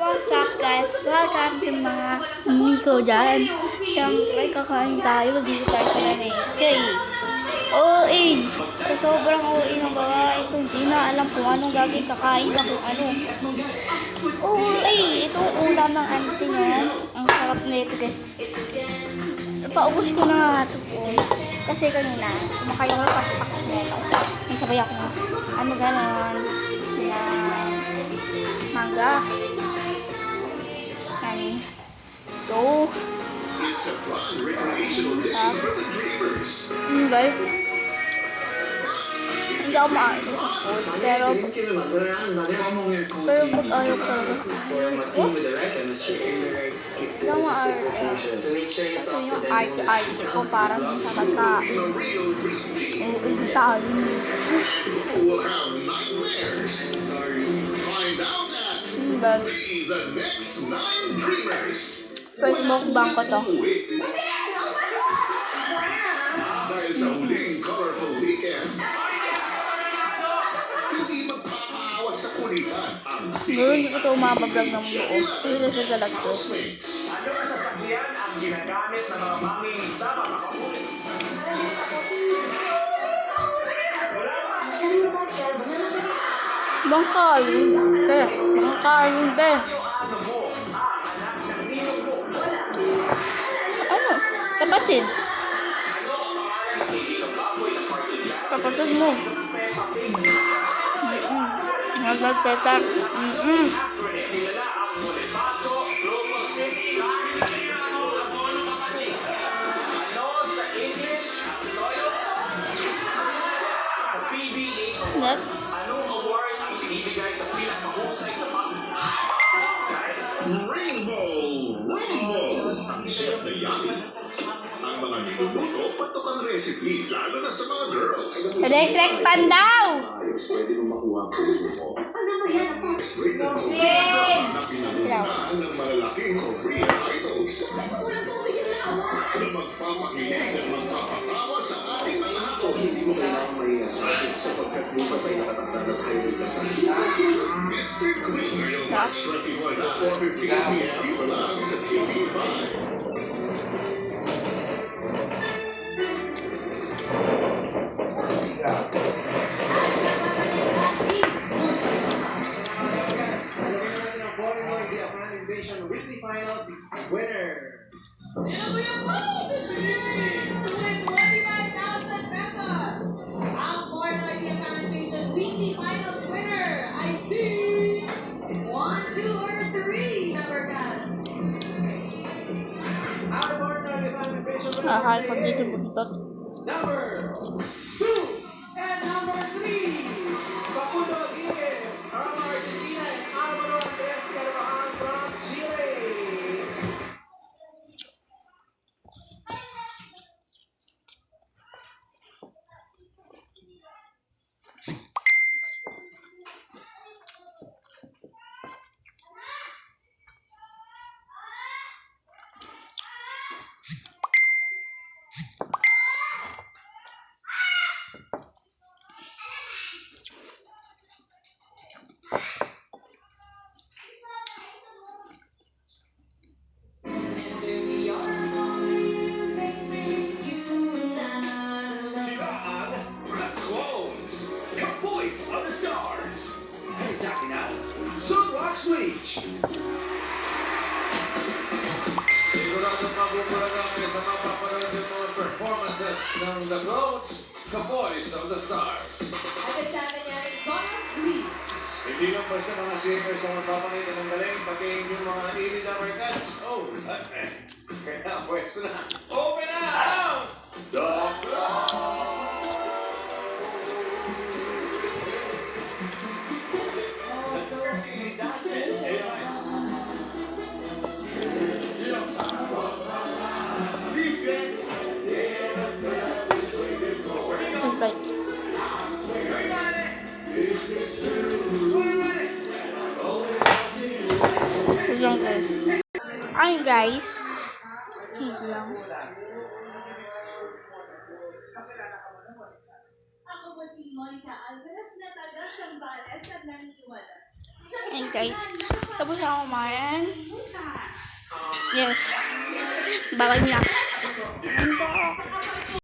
What's up guys? Welcome to mga Miko dyan. Siyempre kakain tayo. Dito tayo sa NSK. OA. Sa sobrang OA ng gawa ito. Hindi na alam kung anong gagawin. Kakain lang kung ano. OA. Ito ulam ng auntie niya. Ang sarap nito guys. Paubos ko na nga ito po. Kasi kanina kumakain ako patak nito. May sabay ako. Ano ganon. Mangga. So, it's a fun recreational day for the dreamers. guys, hindi ako maaari sa food, pero pag ayaw ko hindi ako maaari ito yung arte ko para sa pagkain. Hindi tayo. Will have nightmares. Find out at Be the Next 9 Dreamers. First mukbang ko to. Dahil sa huling colorful weekend, hindi magpapaawat sa kulitan ang Hindi ko ito umabablog ng buo. Ito sa galag ko. Ano ang sasakyan ang ginagamit ng mga mamimista para makahuli? Bangkalin. Bangkalin, be. Ano mo ang anak ng ninong mo? Ano? Kapatid. Ano ang pangalan ng kaibigang baboy na cartoon character? Kapatid mo. Peppa Pig. Nagtagtetak. Acronym. Kilala ang Bonifacio, Global City, Ano sa English ang toyo? Sa PBA Awards, Next. anong award ang binibigay sa pinakamahusay na Rainbow Rumble. Ang chef na yummy. Ang mga niluluto, patok ang recipe, lalo na sa mga girls. Rek pan daw. Ayos, pwede mo makuha ang puso mo. Rated na pinangunahan ng malalaking Korean idols. Na magpapakilig at magpapatawa sa ating mga hapon. Hindi mo kailangan mahiya sa akin sapagkat lupas ay nakatakda ng highway ka sa Mr. Queen ngayong March 21 at 4:15 p.m. pa lang sa TV5. Weekly Finals winner. Tuloy 25,000 pesos. Ang Foreign Idea Foundation Weekly Finals winner ay si 1, 2, or 3 number counts. Our Foreign Idea Foundation winner Akala pag dito buntot. number 2 and number 3. Facundo Aguirre from Argentina and Alvaro Andres Carvajal from Chile. Sila ang The Clones, Kaboys of the Stars. Hey, it's akin na. Sunrock Switch. Siguradong mabubulagan kayo sa mapapanood yung mga performances ng The Clones, Kaboys of the Stars. At sa nangyari, Sonos Bleach. Hindi lang ba siya mga singers ang magpapakita ng galing, pati yung mga lead Americans. Oh, kaya pwesto na. Open up! The Bye. Ayun guys. Hindi lang. Ako po si Monica Alvarez na taga Sambales at naniniwala Ayan guys. Tapos ako kumain. Yes. Bawal na.